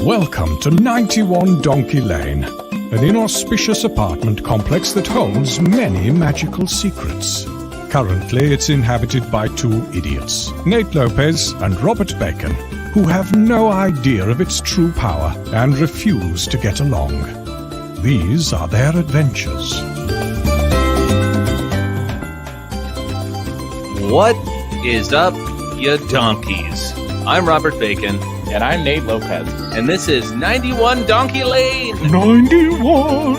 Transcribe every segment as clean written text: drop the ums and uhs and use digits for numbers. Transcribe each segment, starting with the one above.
Welcome to 91 Donkey Lane, an inauspicious apartment complex that holds many magical secrets. Currently, it's inhabited by two idiots, Nate Lopez and Robert Bacon, who have no idea of its true power and refuse to get along. These are their adventures. What is up, you donkeys? I'm Robert Bacon. And I'm Nate Lopez. And this is 91 Donkey Lane. 91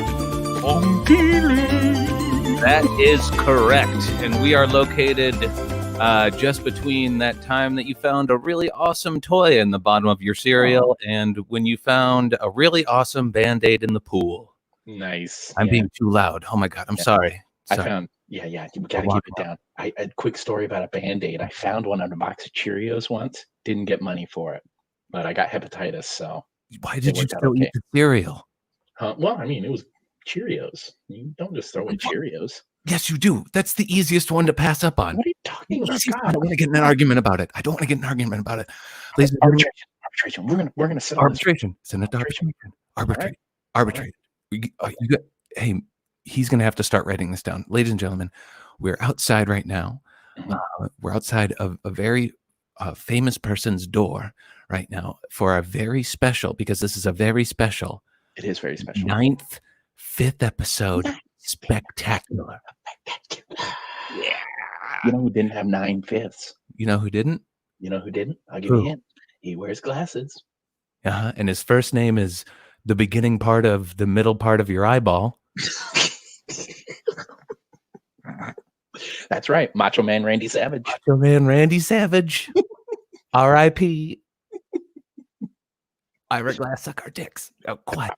Donkey Lane. That is correct. And we are located just between that time that you found a really awesome toy in the bottom of your cereal and when you found a really awesome Band-Aid in the pool. Nice. I'm being too loud. Oh my God. I'm sorry. I found, we gotta keep it down. A quick story about a Band-Aid. I found one on a box of Cheerios once. Didn't get money for it, but I got hepatitis. So why did you still eat the cereal? Well, I mean, it was Cheerios. You don't just throw away Cheerios. Yes, you do. That's the easiest one to pass up on. What are you talking about? I don't want to get in an argument about it. Arbitration. We're gonna settle arbitration. Send it to arbitration. Arbitrate. Hey, he's gonna have to start writing this down, ladies and gentlemen. We're outside right now. We're outside of a very famous person's door right now for a very special, because this is a very special. It is very special. 5th episode. Spectacular. Yeah. You know who didn't have 9/5? You know who didn't? You know who didn't? I'll give you a hint. He wears glasses. And his first name is the beginning part of the middle part of your eyeball. That's right. Macho Man Randy Savage. Macho Man Randy Savage. R.I.P. Ira Glass, suck our dicks. Oh, quiet.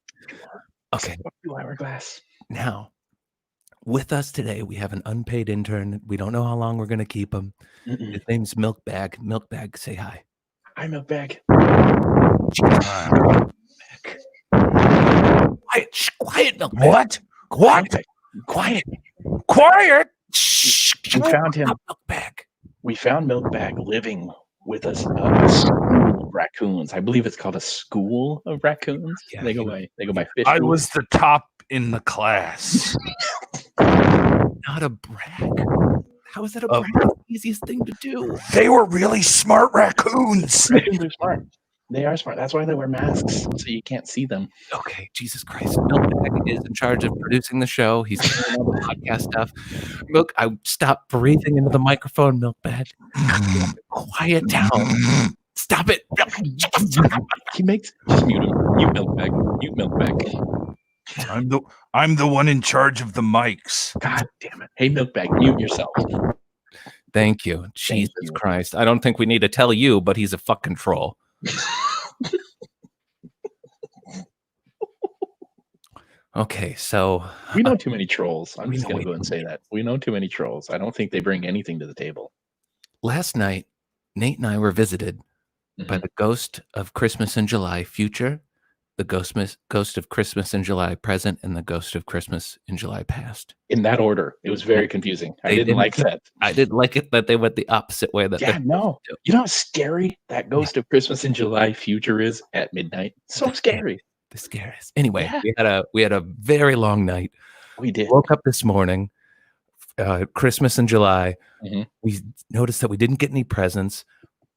Okay. Ira Glass. Now, with us today, we have an unpaid intern. We don't know how long we're going to keep him. His name's Milkbag. Milkbag, say hi. Hi, Milkbag. Quiet, Milkbag. Quiet. Shh. We found him. Milkbag. We found Milkbag living with us. A school of raccoons. I believe it's called a school of raccoons. Yeah, they go by fish. I was the top in the class. Not a brag. How is that a brag? The easiest thing to do. They were really smart raccoons. They're smart. They are smart. That's why they wear masks, so you can't see them. Okay, Jesus Christ. Milkbag is in charge of producing the show. He's doing all the podcast stuff. Milk, I stopped breathing into the microphone, Milkbag. Quiet down. Stop it. He makes just mute him. Mute Milkbag. I'm the one in charge of the mics. God damn it. Hey, Milkbag, mute yourself. Thank you. Jesus Christ. I don't think we need to tell you, but he's a fucking troll. Okay, so we know too many trolls. I'm just gonna go and say that. We know too many trolls. I don't think they bring anything to the table. Last night, Nate and I were visited by the ghost of Christmas in July future, the ghost of Christmas in July present, and the ghost of Christmas in July past. In that order. It was very confusing. I didn't like that. I didn't like it that they went the opposite way. No. You know how scary that ghost of Christmas in July future is at midnight? So scary. The scariest. Anyway, we had a very long night. We did. Woke up this morning, Christmas in July. We noticed that we didn't get any presents.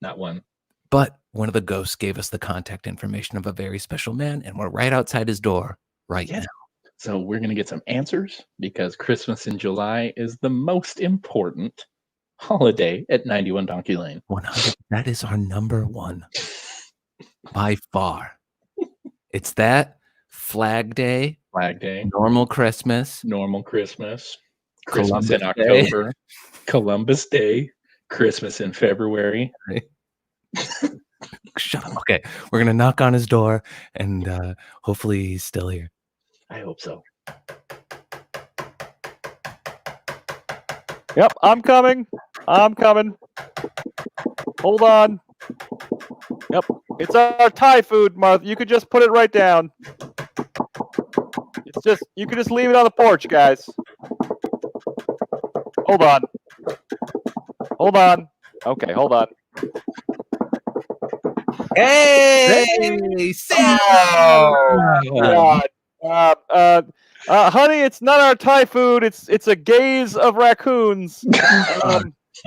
Not one. But one of the ghosts gave us the contact information of a very special man, and we're right outside his door now. So we're going to get some answers, because Christmas in July is the most important holiday at 91 Donkey Lane. 100. That is our number one by far. It's that, Flag Day, Normal Christmas, Christmas in October, Columbus Day, Christmas in February. Shut up. Okay, we're gonna knock on his door, and hopefully he's still here. I hope so. Yep, I'm coming. Hold on. Yep, it's our Thai food, Martha. You could just put it right down. You could just leave it on the porch, guys. Hold on. Okay, hold on. Hey, Sam! Oh, God. Honey, it's not our Thai food. It's a gaze of raccoons.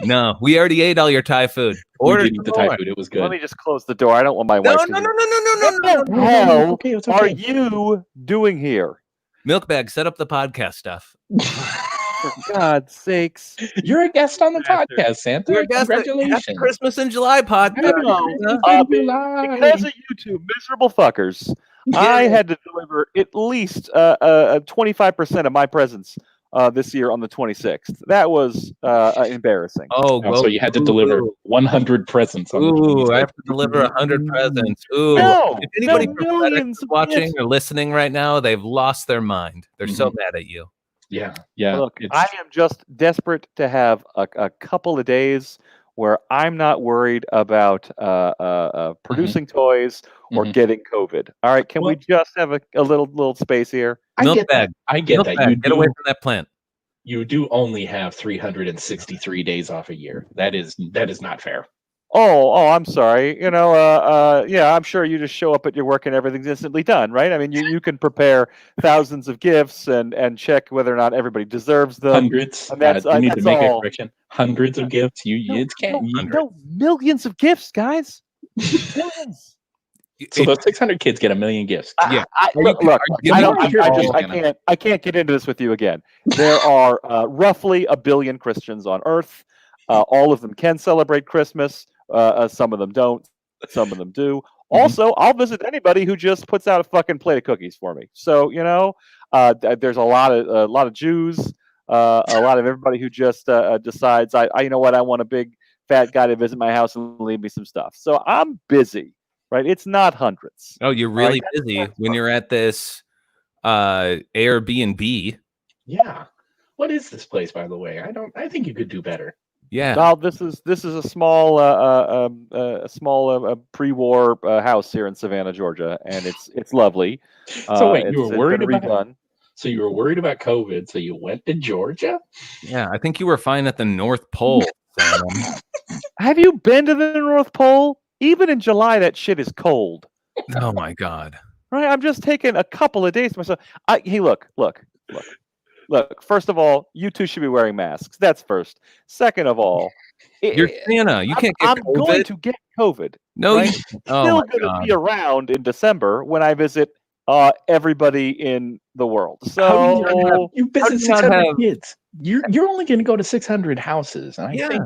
No, we already ate all your Thai food. We Order did eat some the Thai more. food. It was Let good. me just close the door. I don't want my No, wife no, to. no, no, no, no, no, What no, the no. hell Okay, it's are okay. you doing here? Milkbag, set up the podcast stuff. For God's sakes. You're a guest on the Bastard. podcast, Santa. We're guests at Happy Congratulations. Christmas in July podcast. Happy No, Christmas uh, in July. Because of you two miserable fuckers, I had to deliver at least 25% of my presents this year on the 26th. That was embarrassing. Oh, Oh, so you had to deliver 100 presents on the Ooh, 26th. I have to deliver 100 presents. Ooh. No, If anybody no, prophetic millions is of watching gifts. or listening right now, they've lost their mind. They're so mad at you. Yeah. Look, I am just desperate to have a couple of days where I'm not worried about producing toys or getting COVID. All right, can we just have a little space here? I get that. Milkbag, get away from that plant. You do only have 363 days off a year. That is not fair. Oh, I'm sorry. Yeah, I'm sure you just show up at your work and everything's instantly done, right? I mean, you can prepare thousands of gifts and check whether or not everybody deserves them. Hundreds. And that's, you need that's to make all. a correction. Hundreds of gifts. No, millions of gifts, guys. Millions. So those 600 kids get a million gifts. Yeah. Look, I can't get into this with you again. There are roughly 1 billion Christians on Earth. All of them can celebrate Christmas. Some of them don't. Some of them do. Also, I'll visit anybody who just puts out a fucking plate of cookies for me. So there's a lot of Jews, a lot of everybody who just decides, you know what, I want a big fat guy to visit my house and leave me some stuff. So I'm busy, right? It's not hundreds. Oh, you're really busy when you're at this Airbnb. Yeah. What is this place, by the way? I think you could do better. Yeah. Well, this is a small pre-war house here in Savannah, Georgia, and it's lovely. So wait, you were worried about redone. So you were worried about COVID, so you went to Georgia? Yeah, I think you were fine at the North Pole. Sam. Have you been to the North Pole? Even in July, that shit is cold. Oh my God. Right, I'm just taking a couple of days to myself. Hey, look. First of all, you two should be wearing masks. That's first. Second of all, you're Santa. You can't get I'm COVID. going to get COVID. No, right? oh Still my going to God. be around in December when I visit everybody in the world. So you visit 600 kids. You're only going to go to 600 houses. And I think,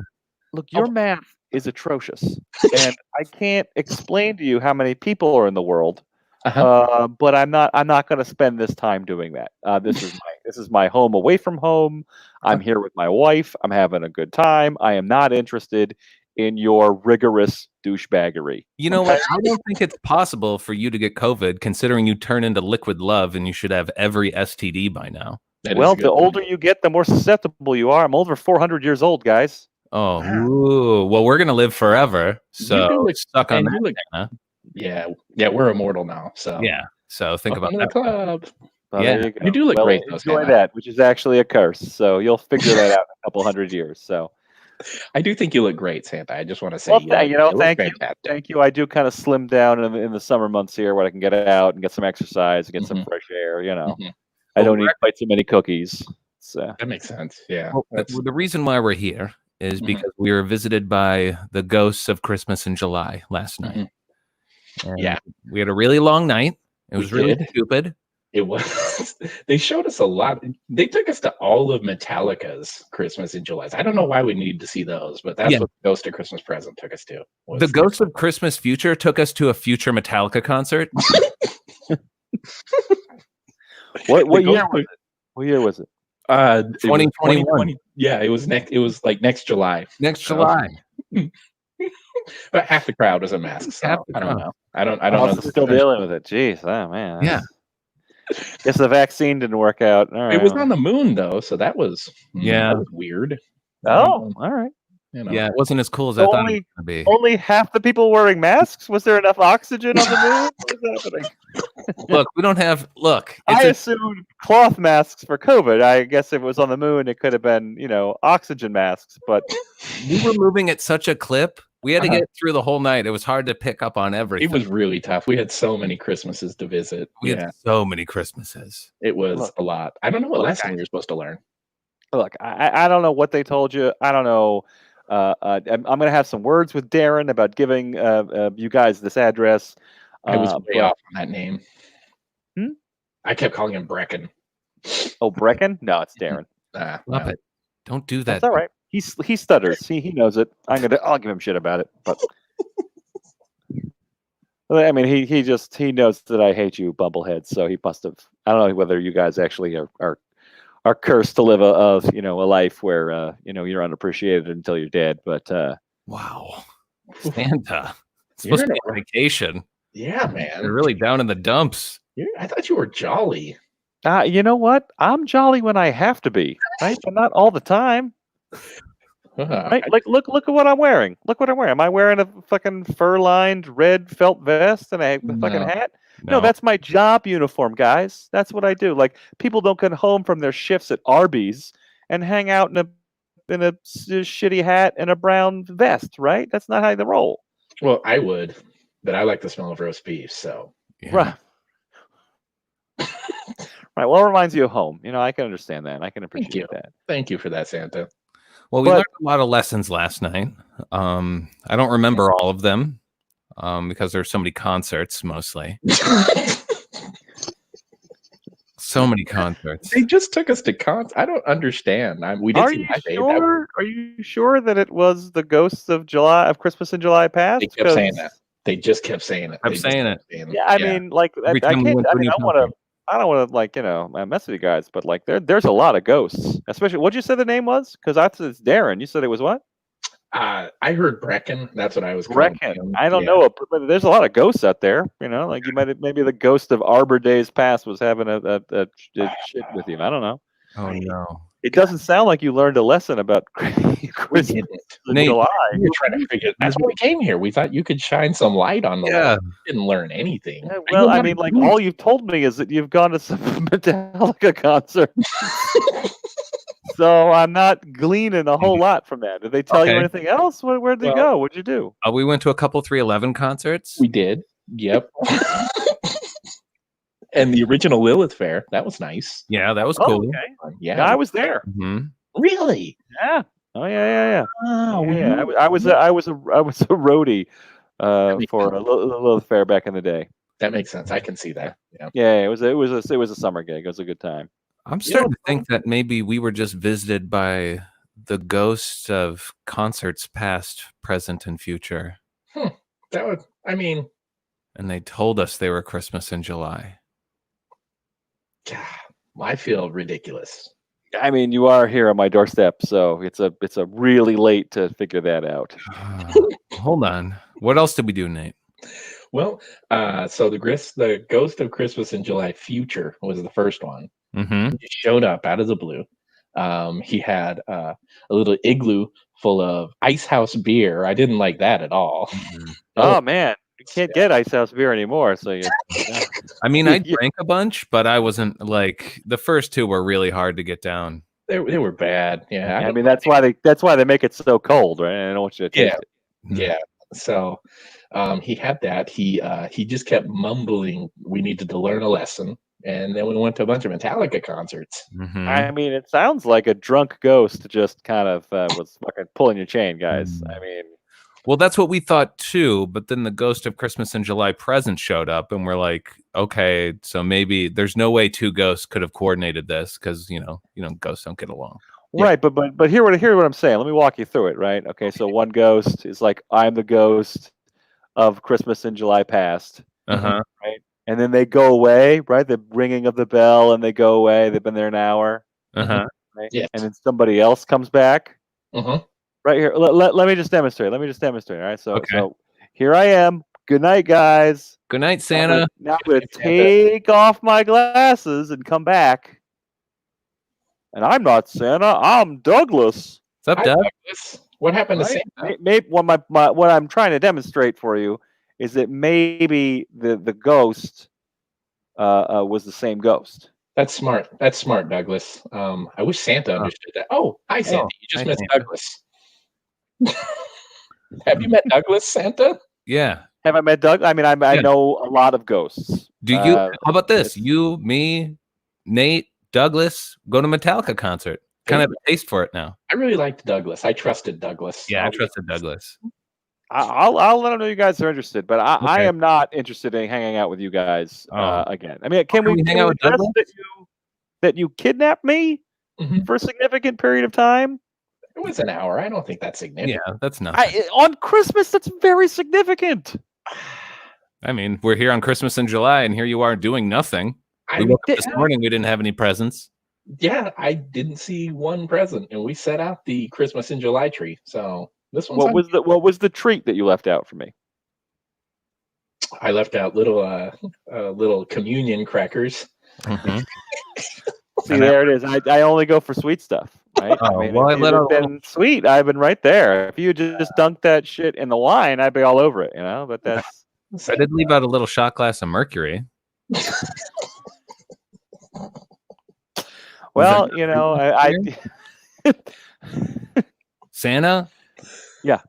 look, your math is atrocious, and I can't explain to you how many people are in the world. But I'm not going to spend this time doing that. This is my home away from home. I'm here with my wife. I'm having a good time. I am not interested in your rigorous douchebaggery. You know what? I don't think it's possible for you to get COVID, considering you turn into liquid love and you should have every STD by now. Well, the older you get, the more susceptible you are. I'm over 400 years old, guys. Oh, ooh. Well, we're gonna live forever. So suck on that. Huh? Yeah, we're immortal now. So so think about that. that. Club. Yeah, you do look great. Enjoy that, which is actually a curse. So you'll figure that out in a couple hundred years. So I do think you look great, Santa. I just want to say, thank you. I do kind of slim down in the summer months here, where I can get out and get some exercise and get some fresh air. I don't eat quite so many cookies. So that makes sense. Yeah. Well, the reason why we're here is because we were visited by the ghosts of Christmas in July last night. And we had a really long night. It was really stupid. It was. They showed us a lot. They took us to all of Metallica's Christmas in July. I don't know why we needed to see those, but that's what the Ghost of Christmas Present took us to. The Ghost of Christmas Future took us to a future Metallica concert. What year was it? What year was it? 2021. Yeah, it was next. It was like next July. Next July. But half the crowd was in masks. So I don't know. I don't know. Still dealing with it. Jeez, oh man. Yeah. Guess the vaccine didn't work out. All right. It was on the moon though, so that was that was weird. Oh, all right. Yeah, it wasn't as cool as I thought it was going to be. Only half the people wearing masks? Was there enough oxygen on the moon? What is happening? Look, we don't have. I assumed cloth masks for COVID. I guess if it was on the moon, it could have been, oxygen masks. But we were moving at such a clip. We had to get through the whole night. It was hard to pick up on everything. It was really tough. We had so many Christmases to visit. We had so many Christmases. It was a lot. I don't know what lesson we were supposed to learn. Look, I don't know what they told you. I don't know. I'm going to have some words with Darren about giving you guys this address. I was way off on that name. I kept calling him Brecken. Oh, Brecken? No, it's Darren. Stop it. Don't do that. That's all right. He stutters. He knows it. I'll give him shit about it. But I mean, he knows that I hate you, bumbleheads. So he must have. I don't know whether you guys actually are cursed to live a life where you're unappreciated until you're dead. But wow, Santa, it's supposed to be a vacation. Yeah, man, you're really down in the dumps. I thought you were jolly. You know what? I'm jolly when I have to be, right? But not all the time. Right? Like, look at what I'm wearing. Look what I'm wearing. Am I wearing a fucking fur-lined red felt vest and a fucking hat? No, that's my job uniform, guys. That's what I do. Like, people don't come home from their shifts at Arby's and hang out in a shitty hat and a brown vest, right? That's not how they roll. Well, I would, but I like the smell of roast beef, so right. Right. Well, it reminds you of home. I can understand that. I can appreciate that. Thank you for that, Santa. Well, we learned a lot of lessons last night. I don't remember all of them because there's so many concerts, mostly. So many concerts. They just took us to concerts. I don't understand. We did see my babe. Are you sure that it was the ghosts of Christmas in July past? They kept saying that. They just kept saying it. Yeah, I mean, like, I don't want to mess with you guys, but like there's a lot of ghosts. Especially, what'd you say the name was? Because I thought it's Darren. You said it was what? I heard Brecken. That's what I was. Brecken. I don't know, but there's a lot of ghosts out there. Like maybe the ghost of Arbor Days Past was having a shit with you. I don't know. Oh no. It doesn't sound like you learned a lesson about Christmas in July. You're trying to figure. That's why we came here. We thought you could shine some light on the light. Didn't learn anything. Yeah, well, I mean, like all you've told me is that you've gone to some Metallica concert. So I'm not gleaning a whole lot from that. Did they tell you anything else? Where'd they go? What'd you do? We went to a couple 311 concerts. We did. Yep. And the original Lilith Fair. That was nice. Yeah, that was cool. Okay. Yeah, I was there. Mm-hmm. Really? Yeah. Oh yeah. Oh yeah. I was a roadie for a Lilith Fair back in the day. That makes sense. I can see that. Yeah. Yeah. It was a summer gig. It was a good time. I'm starting to think that maybe we were just visited by the ghosts of concerts past, present, and future. That would. I mean. And they told us they were Christmas in July. God, I feel ridiculous. I mean, you are here on my doorstep, so it's a really late to figure that out. Hold on. What else did we do, Nate? Well, so the Ghost of Christmas in July Future was the first one. Mm-hmm. He showed up out of the blue. He had a little igloo full of Ice House beer. I didn't like that at all. Mm-hmm. Oh man. You can't get Ice House beer anymore, so I mean, I drank a bunch, but I wasn't like the first two were really hard to get down. They were bad. Yeah, I mean that's why they make it so cold, right? I don't want you to taste it. Yeah. So he had that. He just kept mumbling. We needed to learn a lesson, and then we went to a bunch of Metallica concerts. Mm-hmm. I mean, it sounds like a drunk ghost just kind of was fucking pulling your chain, guys. I mean. Well, that's what we thought too, but then the Ghost of Christmas in July Present showed up, and we're like, okay, so maybe there's no way two ghosts could have coordinated this because ghosts don't get along. Right, but hear what I'm saying. Let me walk you through it. Right, okay. So one ghost is like, I'm the ghost of Christmas in July Past. Right, and then they go away. Right, the ringing of the bell, and they go away. They've been there an hour. Right? Yes. And then somebody else comes back. Right here. Let me just demonstrate. All right. So here I am. Good night, guys. Good night, Santa. Now I'm going to take off my glasses and come back. And I'm not Santa. I'm Douglas. What's up, Doug? What happened to Santa? Maybe what I'm trying to demonstrate for you is that maybe the ghost was the same ghost. That's smart. Douglas. I wish Santa understood that. Oh, hi, Santa. You just missed Douglas. Have you met Douglas, Santa? Yeah. Have I met Doug? I mean, I Yeah. know a lot of ghosts. Do you? How about this? it's- You, me, Nate, Douglas go to Metallica concert. Kind of have a taste for it now. I really liked Douglas. I trusted Douglas. Yeah, I trusted Douglas. I'll let them know you guys are interested, but I am not interested in hanging out with you guys again. I mean, can we hang out with address Douglas? that you kidnapped me for a significant period of time? It was an hour. I don't think that's significant. Yeah, that's nothing. On Christmas, that's very significant. I mean, we're here on Christmas in July, and here you are doing nothing. We woke up this morning. We didn't have any presents. Yeah, I didn't see one present, and we set out the Christmas in July tree. So this one's what was the treat that you left out for me? I left out little communion crackers. Mm-hmm. See, there it is. I only go for sweet stuff. Right? Oh, I mean, well, if you'd have been sweet, I've been right there. If you just dunked that shit in the wine, I'd be all over it, you know. But that's. I did leave out a little shot glass of Mercury. Well, you know, I Santa. Yeah.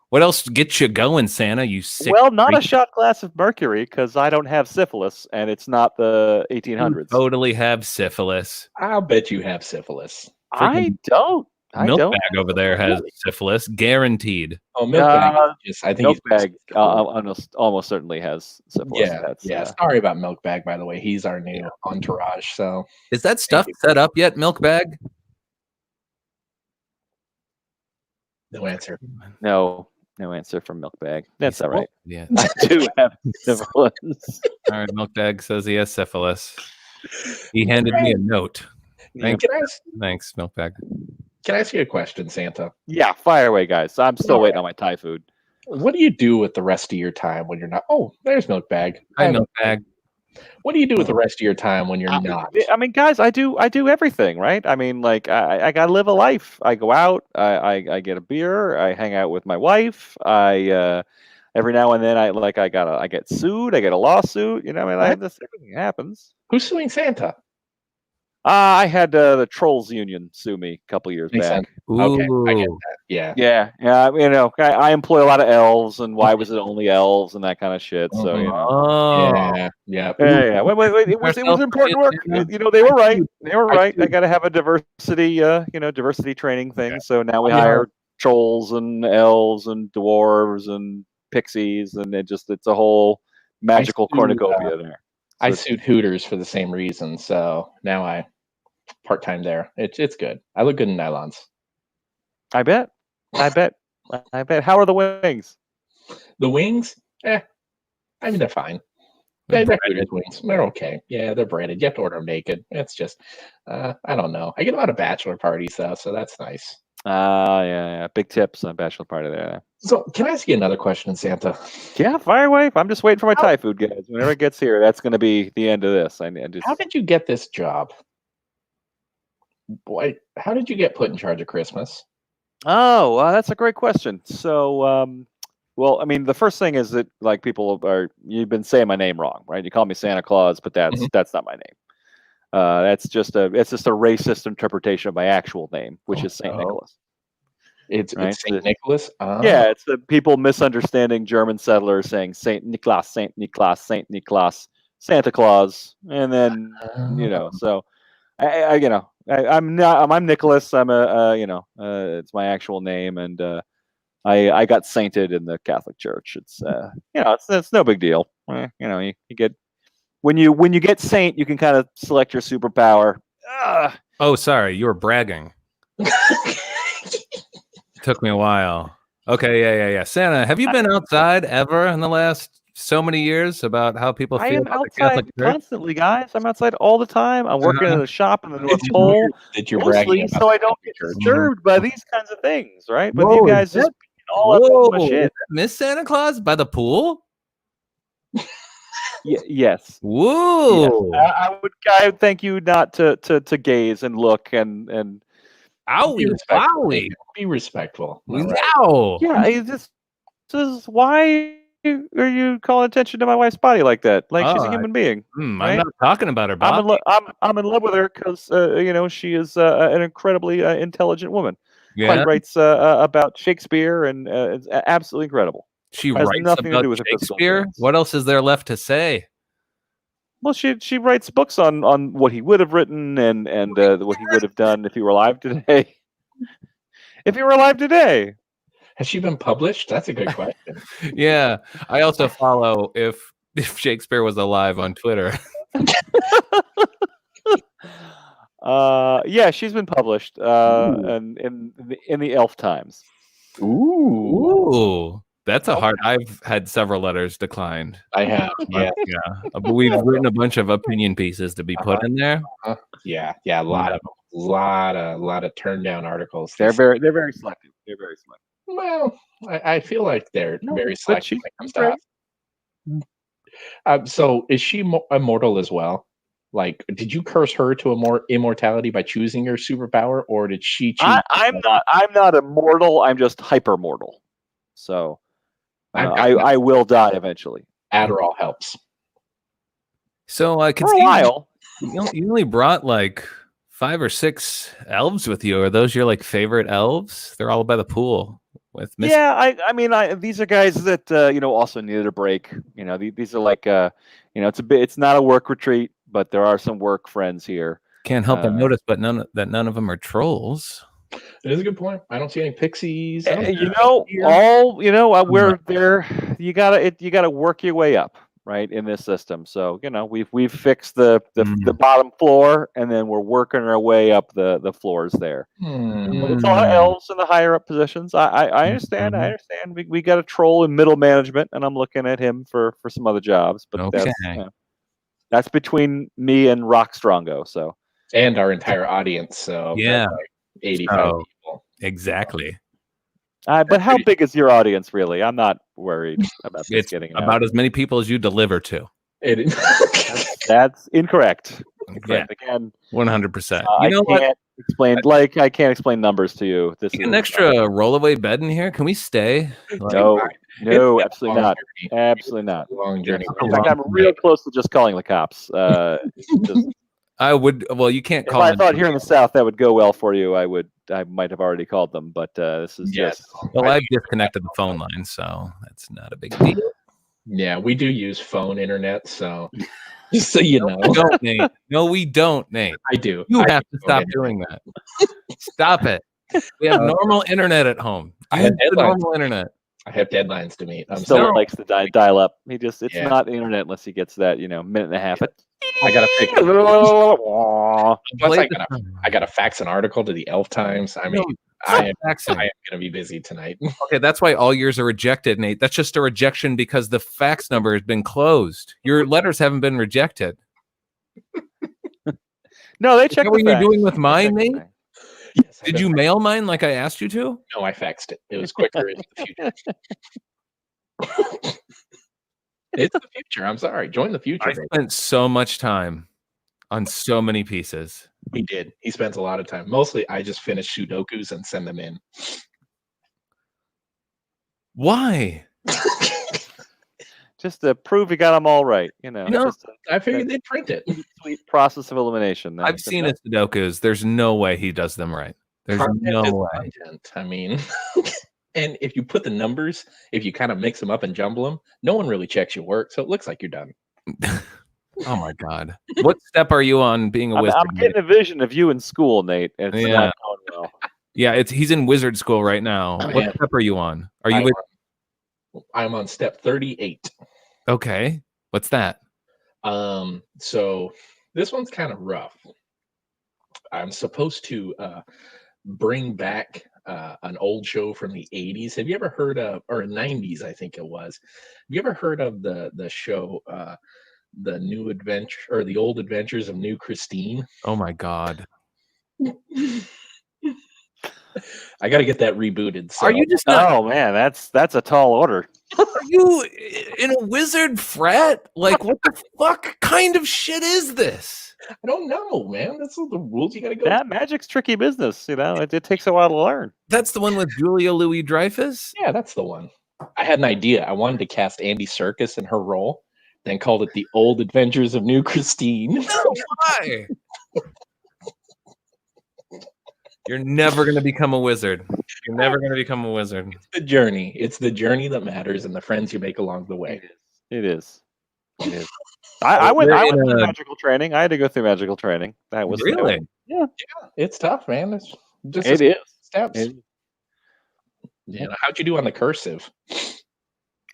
What else gets you going, Santa? You sick. Well, not freak. a shot glass of Mercury because I don't have syphilis, and it's not the 1800s. You totally have syphilis. I'll bet you have syphilis. I don't. Milk bag over there has syphilis, guaranteed. Oh, milk bag. I think Milk bag almost certainly has syphilis. Yeah. Sorry about milk bag, by the way. He's our new entourage. So is that stuff set up yet, milk bag? No answer. No answer from milk bag. That's all right. Yeah, I do have syphilis. All right, milk bag says he has syphilis. He handed me a note. Thanks, milk bag. Can I ask you a question, Santa? Yeah, fire away, guys. I'm still waiting on my Thai food. What do you do with the rest of your time when you're not? Oh, there's milk bag. Hi, milk bag. What do you do with the rest of your time when you're not? I mean, guys, I do everything, right? I mean, like I gotta live a life. I go out, I get a beer, I hang out with my wife. Every now and then I get sued, I get a lawsuit. You know, I mean, everything happens. Who's suing Santa? I had the Trolls Union sue me a couple years back. Okay, I get that. Yeah. You know, I employ a lot of elves, and why was it only elves and that kind of shit? So you know, yeah. Wait, it was important work. You know, they were right. I got to have a diversity, diversity training thing. So now we hire trolls and elves and dwarves and pixies, and it's a whole magical cornucopia there. I sued Hooters for the same reason, so now I part-time there. It's good. I look good in nylons. I bet. How are the wings? The wings? I mean, they're fine. They're Hooters wings. They're okay. Yeah, they're breaded. You have to order them naked. It's just, I don't know. I get a lot of bachelor parties, though, so that's nice. Yeah. Big tips on bachelor party there. So, can I ask you another question, Santa? Yeah, fire away. I'm just waiting for my Thai food, guys. Whenever it gets here, that's going to be the end of this. How did you get this job? Boy, how did you get put in charge of Christmas? Oh, that's a great question. So, well, I mean, the first thing is that you've been saying my name wrong, right? You call me Santa Claus, but that's not my name. It's just a racist interpretation of my actual name, which is Saint Nicholas. It's Saint Nicholas. Yeah, it's the people misunderstanding German settlers saying Saint Nicholas, Saint Nicholas, Saint Nicholas, Santa Claus, and then So, I'm Nicholas. I'm it's my actual name, and I got sainted in the Catholic Church. It's it's no big deal. You get. When you get saint, you can kind of select your superpower. Oh, sorry, you were bragging. Took me a while. Okay, yeah. Santa, have you been outside ever in the last so many years about how people feel about the Catholic Church? Constantly, guys. I'm outside all the time. I'm working in a shop in the North Pole. That you're bragging about so I don't get disturbed by these kinds of things, right? But Whoa, you guys just all up my shit. Miss Santa Claus by the pool? Yes. Whoa! Yes. I would thank you not to gaze and look and. Owie! Be respectful. Wow! Yeah, this is why are you calling attention to my wife's body like that? Like she's a human being. Right? I'm not talking about her body. I'm in love with her because she is an incredibly intelligent woman. Yeah. writes about Shakespeare, and it's absolutely incredible. She Has writes nothing to about do with her physical Shakespeare. appearance. What else is there left to say? Well, she writes books on what he would have written and what he would have done if he were alive today. If he were alive today. Has she been published? That's a good question. Yeah, I also follow if Shakespeare was alive on Twitter. Yeah, she's been published and in the Elf Times. Ooh, that's a hard. I've had several letters declined. I have, yeah. But we've written a bunch of opinion pieces to be put in there. Yeah, a lot of turned down articles. They're very selective. They're very selective. Well, I feel like they're very but selective when it comes to us. So is she immortal as well? Like, did you curse her to a more immortality by choosing your superpower, or did she choose? I'm not immortal. I'm just hyper mortal. So I will die eventually. Adderall helps. So I can For a see while. you only brought like 5 or 6 elves with you. Are those your like favorite elves? They're all by the pool with Miss. Yeah, I mean, these are guys that also needed a break. These are like it's not a work retreat, but there are some work friends here. Can't help but notice, but none of them are trolls. It is a good point. I don't see any pixies. Where there, you gotta work your way up, right, in this system. So we've fixed the bottom floor, and then we're working our way up the floors there. It's a lot of elves in the higher up positions. I understand. I understand. We got a troll in middle management, and I'm looking at him for some other jobs. But that's between me and Rock Strongo. So and our entire audience. So yeah, like 85 people. Exactly. But how big is your audience, really? I'm not worried about this getting out. About as many people as you deliver to. It is. That's incorrect. Yeah. Again, 100%. I can't explain numbers to you. This is an extra rollaway bed in here. Can we stay? No, absolutely not. Absolutely not. Long journey. In fact, I'm real close to just calling the cops. I would. Well, you can't call. If I thought here in the South that would go well for you, I might have already called them. But this is just. Well, I've disconnected the phone line, so that's not a big deal. Yeah, we do use phone internet, so just so you know. Don't, Nate. No, we don't, Nate. I do. You have to stop doing that. Stop it. We have normal internet at home. I have normal internet. I have deadlines to meet. Still likes to dial up. It's not the internet unless he gets that minute and a half. I gotta fix it. I gotta fax an article to the Elf Times. I mean, I am gonna be busy tonight. Okay, that's why all yours are rejected, Nate. That's just a rejection because the fax number has been closed. Your letters haven't been rejected. No, they checked. What are you doing with mine, Nate? Yes, did you mail mine like I asked you to? No, I faxed it. It was quicker in the future. It's the future. I'm sorry. Join the future. I spent so much time on so many pieces. He did. He spends a lot of time. Mostly, I just finish Sudokus and send them in. Why? Just to prove you got them all right. I figured they'd print it. Sweet process of elimination. I've seen his Sudokus. There's no way he does them right. There's no way. Content. I mean, and if you put the numbers, if you kind of mix them up and jumble them, no one really checks your work, so it looks like you're done. Oh my God! What step are you on being a wizard? I'm getting a vision of you in school, Nate. It's not going well. Yeah, he's in wizard school right now. What step are you on? Are you? I'm on step 38. Okay, what's that? So this one's kind of rough. I'm supposed to bring back an old show from the 80s. Have you ever heard of, or 90s, I think it was. Have you ever heard of the show, The New Adventure, or The Old Adventures of New Christine? Oh my God. I got to get that rebooted. So. Are you just not? Oh man, that's a tall order. Are you in a wizard frat? Like, what the fuck kind of shit is this? I don't know, man. That's the rules you got to go. That magic's tricky business. It takes a while to learn. That's the one with Julia Louis-Dreyfus? Yeah, that's the one. I had an idea. I wanted to cast Andy Serkis in her role, then called it The Old Adventures of New Christine. Why? You're never going to become a wizard. You're never going to become a wizard. It's the journey. It's the journey that matters, and the friends you make along the way. It is. I went You're in through a- magical training. I had to go through magical training. That was Really? Yeah, it's tough, man. It's just It is. steps. It- You know, how'd you do on the cursive?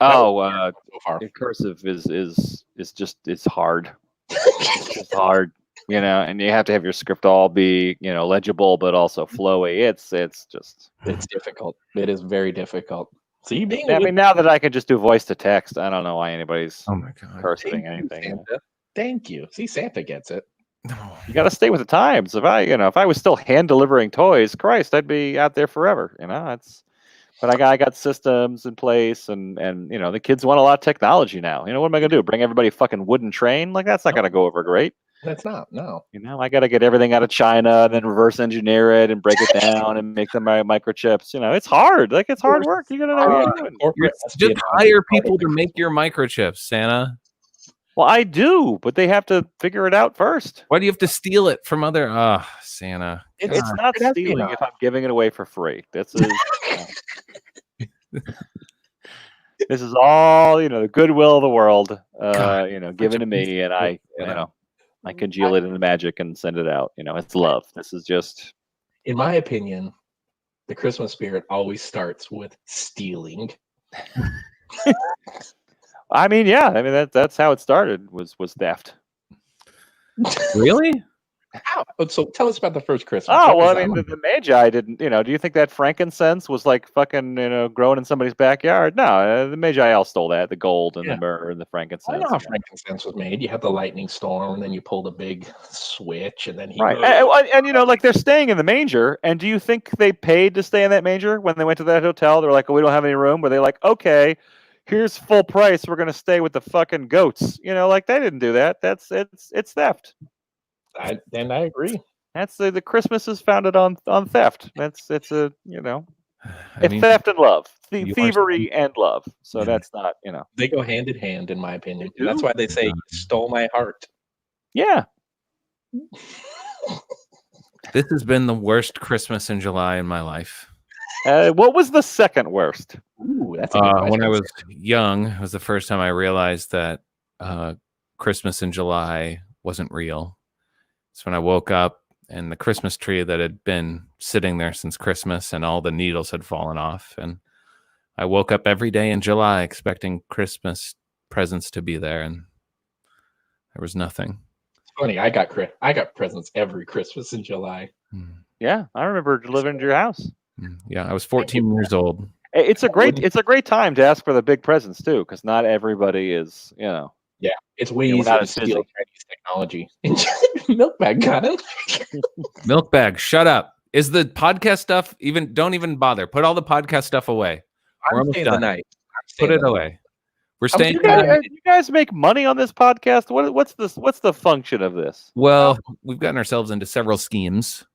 Oh, So far. cursive is just it's hard. It's just hard, you know, and you have to have your script all be, you know, legible but also flowy. It's just. It's difficult. It is very difficult. So you being I mean, now that I can just do voice to text, I don't know why anybody's Oh my god. cursing anything. Santa. Thank you. See, Santa gets it. No. You got to stay with the times. If I was still hand delivering toys, Christ, I'd be out there forever. You know, but I got systems in place, and you know, the kids want a lot of technology now. You know, what am I gonna do? Bring everybody a fucking wooden train? Like that's not gonna go over great. That's not. No. You know, I got to get everything out of China and then reverse engineer it and break it down and make them microchips. You know, it's hard. Like it's hard work. You got to know what you're doing. Corporate Just hire people to make your microchips, Santa. Well, I do, but they have to figure it out first. Why do you have to steal it from other? Santa. It's not it has to be stealing enough. if I'm giving it away for free. This is all, you know, the goodwill of the world, you know, given to me, and I, you know, I congeal it in the magic and send it out. You know, it's love. This is just. In my opinion, the Christmas spirit always starts with stealing. I mean, yeah. I mean, that's how it started. Was theft. Really? How? So tell us about the first Christmas. Oh, What well, was I that mean, like? the Magi didn't, you know, do you think that frankincense was like fucking, you know, growing in somebody's backyard? No, the Magi all stole that, the gold and Yeah. the myrrh and the I frankincense. know how frankincense was made. You had the lightning storm, and then you pulled a big switch, and then he Right. goes, And, you know, like they're staying in the manger. And do you think they paid to stay in that manger when they went to that hotel? They're like, oh, we don't have any room. Were they like, okay, here's full price. We're going to stay with the fucking goats. You know, like they didn't do that. It's theft. I agree. That's the Christmas is founded on theft. It's a, you know, I mean, theft and love, you are thievery and love. So Yeah. that's not, you know, They go hand in hand, in my opinion. They And that's do? why they say, "You stole my heart." yeah. this has been the worst Christmas in July in my life. What was the second worst? Ooh, that's a good question. When I was young, it was the first time I realized that Christmas in July wasn't real. It's when I woke up and the Christmas tree that had been sitting there since Christmas and all the needles had fallen off. And I woke up every day in July expecting Christmas presents to be there, and there was nothing. It's funny. I got presents every Christmas in July. Yeah, I remember delivering to your house. Yeah, I was 14 years old. It's a great time to ask for the big presents too, because not everybody is, you know. Yeah, it's way Yeah, we're easier not to as steal busy. Chinese technology. Milk bag got it. Milk bag, shut up. Is the podcast stuff don't even bother. Put all the podcast stuff away. We're I'm almost staying the done. night. Put it away. We're staying. You guys make money on this podcast? What's the function of this? Well, we've gotten ourselves into several schemes.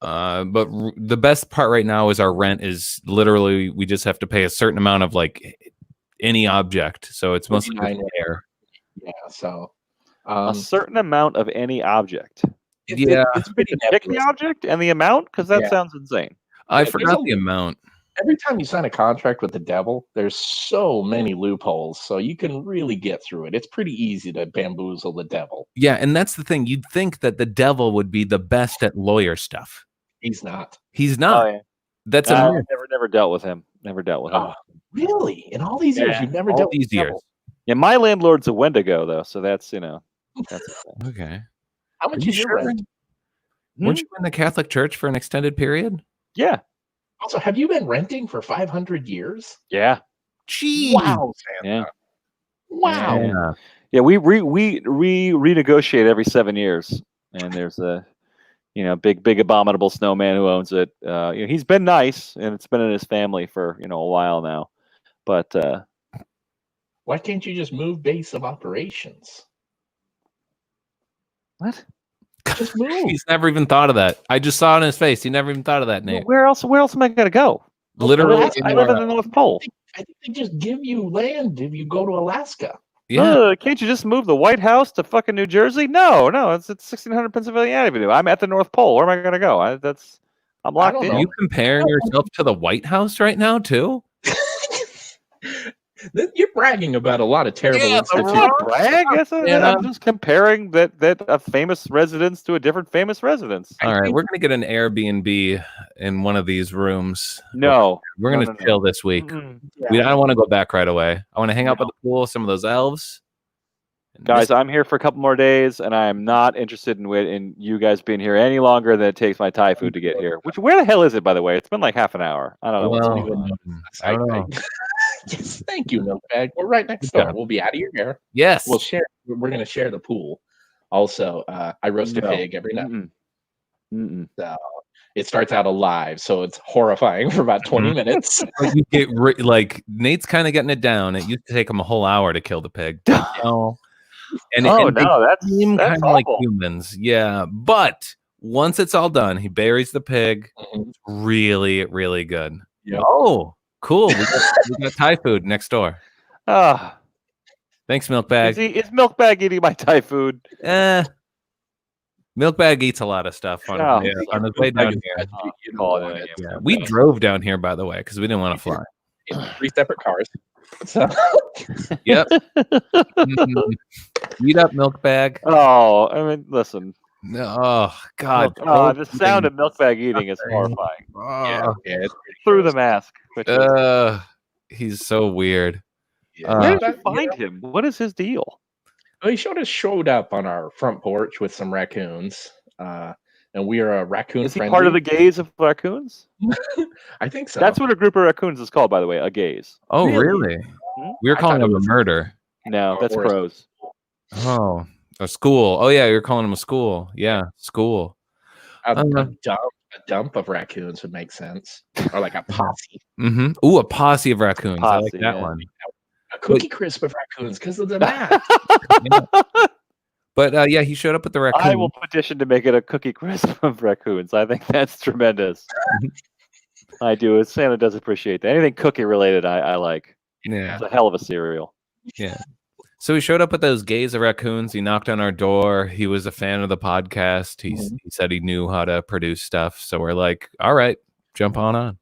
But the best part right now is our rent is literally we just have to pay a certain amount of like any object. So it's mostly just air. Yeah, so A certain amount of any object. it's pretty Pick the nebulous. object and the amount, because that Yeah. sounds insane. I there's forgot a- the amount. Every time you sign a contract with the devil, there's so many loopholes, so you can really get through it. It's pretty easy to bamboozle the devil. Yeah, and that's the thing. You'd think that the devil would be the best at lawyer stuff. He's not. He's not. Oh, yeah. That's a I've myth. never dealt with him. Never dealt with him. Oh, really? In all these years, Yeah, you've never all dealt these with the years. devil? Yeah, my landlord's a Wendigo though, so that's, you know, that's a thing. Okay. How much you is your sure? rent? Weren't you in the Catholic Church for an extended period? Yeah. Also, have you been renting for 500 years? Yeah. Gee. Wow, Santa. Yeah. Wow. Yeah. Yeah, we renegotiate every 7 years, and there's a, you know, big abominable snowman who owns it. You know, he's been nice, and it's been in his family for, you know, a while now, but Why can't you just move base of operations? what? Just move. He's never even thought of that. I just saw it in his face. He never even thought of that, Nate. Where else am I gonna go? Literally, Well, I live in the North Pole. I think they just give you land if you go to Alaska. Yeah. Can't you just move the White House to fucking New Jersey? No, it's 1600 Pennsylvania Avenue. I'm at the North Pole. Where am I going to go? I'm locked don't in. know. You comparing yourself to the White House right now too? You're bragging about a lot of terrible I'm institutions. not brag. Yeah. I'm just comparing that a famous residence to a different famous residence. All right, we're gonna get an Airbnb in one of these rooms. No, We're gonna chill this week. Mm-mm. I don't want to go back right away. I want to hang out by the pool, some of those elves. And Guys, I'm here for a couple more days, and I am not interested in you guys being here any longer than it takes my Thai food to get here. Where the hell is it, by the way? It's been like half an hour. I don't know. well, I don't know. Yes, thank you, Milkbag. We're right next door. We'll be out of your hair. Yes. We'll share. We're going to share the pool. Also, I roast a pig every night. So it starts out alive, so it's horrifying for about 20 minutes. But you get like Nate's kind of getting it down. It used to take him a whole hour to kill the pig. And that's kind of like awful. humans. Yeah, but once it's all done, he buries the pig. Mhm. It's really, really good. Yep. Oh, cool. We got Thai food next door. Ah, Thanks, Milkbag. is Milkbag eating my Thai food? Milkbag eats a lot of stuff on his way down here. Yeah. We drove down here, by the way, because we didn't want to fly. In 3 separate cars. So Yep. Eat up, Milkbag. Oh, I mean, listen. Oh God. The sound of Milkbag eating is horrifying. Oh, it's Through the mask. he's so weird. Where did you find him? What is his deal? Well, he showed up on our front porch with some raccoons, and we are a raccoon. Is he part of the gaze of raccoons? I think so. That's what a group of raccoons is called, by the way, a gaze. Oh, really? We were calling him a murder. No, that's crows. Oh, a school. Oh, yeah, you're calling him a school. Yeah, school. A dump of raccoons would make sense, or like a posse. Mm-hmm. Ooh, a posse of raccoons. I like that one. A cookie crisp of raccoons because of the math. But yeah, he showed up with the raccoon. I will petition to make it a cookie crisp of raccoons. I think that's tremendous. I do. Santa does appreciate that. Anything cookie related, I like. Yeah, it's a hell of a cereal. Yeah. So he showed up with those gays of raccoons. He knocked on our door. He was a fan of the podcast. He said he knew how to produce stuff. So we're like, all right, jump on.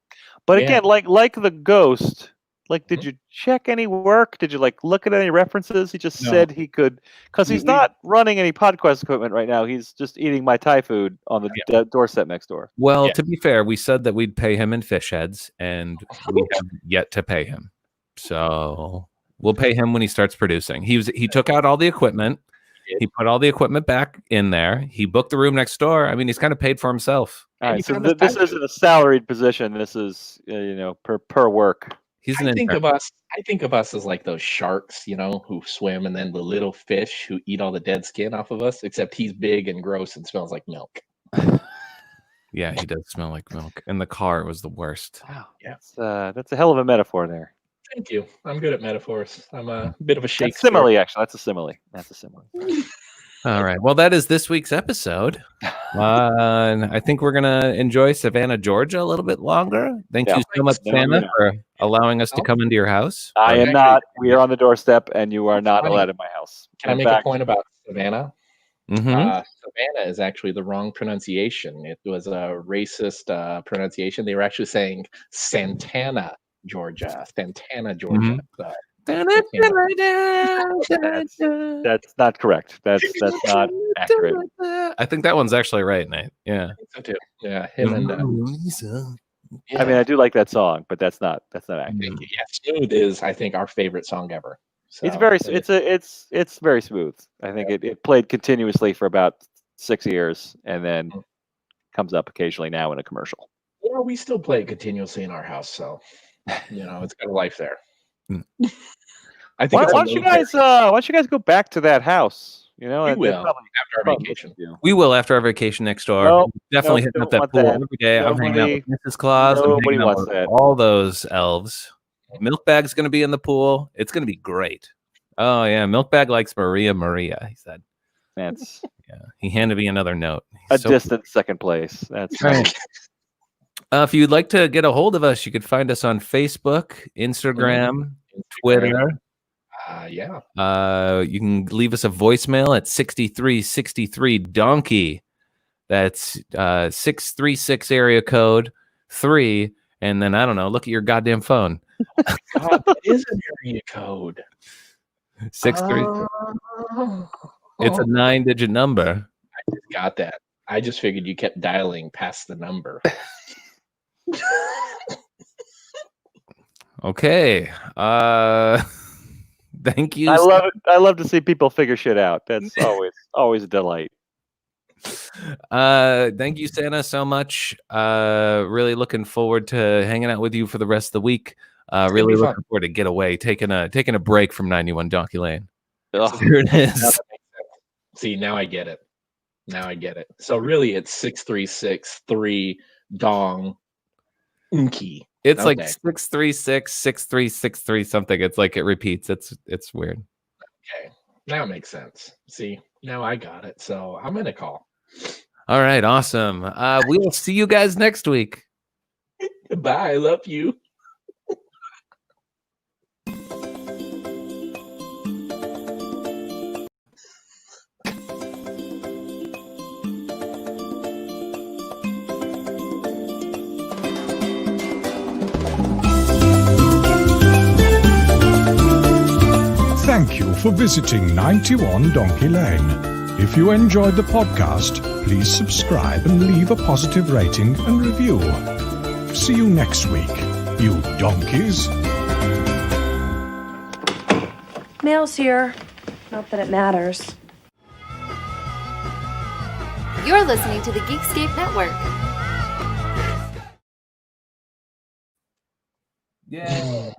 But again, like the ghost. Like, did you check any work? Did you look at any references? He just said he could, because he's not running any podcast equipment right now. He's just eating my Thai food on the doorstep next door. Well, to be fair, we said that we'd pay him in fish heads, and we have yet to pay him. So we'll pay him when he starts producing. He took out all the equipment. He put all the equipment back in there. He booked the room next door. I mean, he's kind of paid for himself. All right, so this isn't a salaried position. This is per work. I think of us as like those sharks, who swim, and then the little fish who eat all the dead skin off of us, except he's big and gross and smells like milk. Yeah, he does smell like milk. And the car was the worst. Wow. Yeah. That's a hell of a metaphor there. Thank you. I'm good at metaphors. I'm a bit of a Shakespeare. Simile, actually. That's a simile. All right. Well, that is this week's episode. I think we're going to enjoy Savannah, Georgia a little bit longer. Thank you so much, Savannah, for allowing us to come into your house. I am not. We are on the doorstep, and you are not allowed in my house. Can I make a point about Savannah? Mm-hmm. Savannah is actually the wrong pronunciation. It was a racist pronunciation. They were actually saying Santana, Georgia. Santana, Georgia. That's not correct. That's not accurate. I think that one's actually right, Nate. Yeah. I think so too. Yeah, him and I mean, I do like that song, but that's not accurate. Yeah, Smooth is, I think, our favorite song ever. So, it's very smooth. I think it played continuously for about 6 years, and then comes up occasionally now in a commercial. Well, we still play it continuously in our house, so it's got a life there. I think. Why don't you guys go back to that house? We will after our vacation. We will after our vacation next door. Definitely hitting up that pool every day. I'm hanging out with Mrs. Claus. Nobody wants that. All those elves. Milkbag's going to be in the pool. It's going to be great. Oh yeah, Milkbag likes Maria. He said. That's He handed me another note. He's distant second place. That's right. If you'd like to get a hold of us, you could find us on Facebook, Instagram, Twitter. Yeah. You can leave us a voicemail at 6363 Donkey. That's 636 area code 3. And then, I don't know, look at your goddamn phone. God, that is an area code. 636. It's a 9-digit number. I just got that. I just figured you kept dialing past the number. Okay. Thank you. I love it. I love to see people figure shit out. That's always a delight. Thank you, Santa, so much. Really looking forward to hanging out with you for the rest of the week. Really looking forward to get away, taking a break from 91 Donkey Lane. Here it is. See, now I get it. So really, it's 6363 Dong Unki. It's like 636 6363 something. It's like it repeats. It's weird. Okay, now it makes sense. See, now I got it. So I'm gonna call. All right, awesome. We will see you guys next week. Bye. I love you. Thank you for visiting 91 Donkey Lane. If you enjoyed the podcast, please subscribe and leave a positive rating and review. See you next week, you donkeys. Mail's here. Not that it matters. You're listening to the Geekscape Network. Yeah.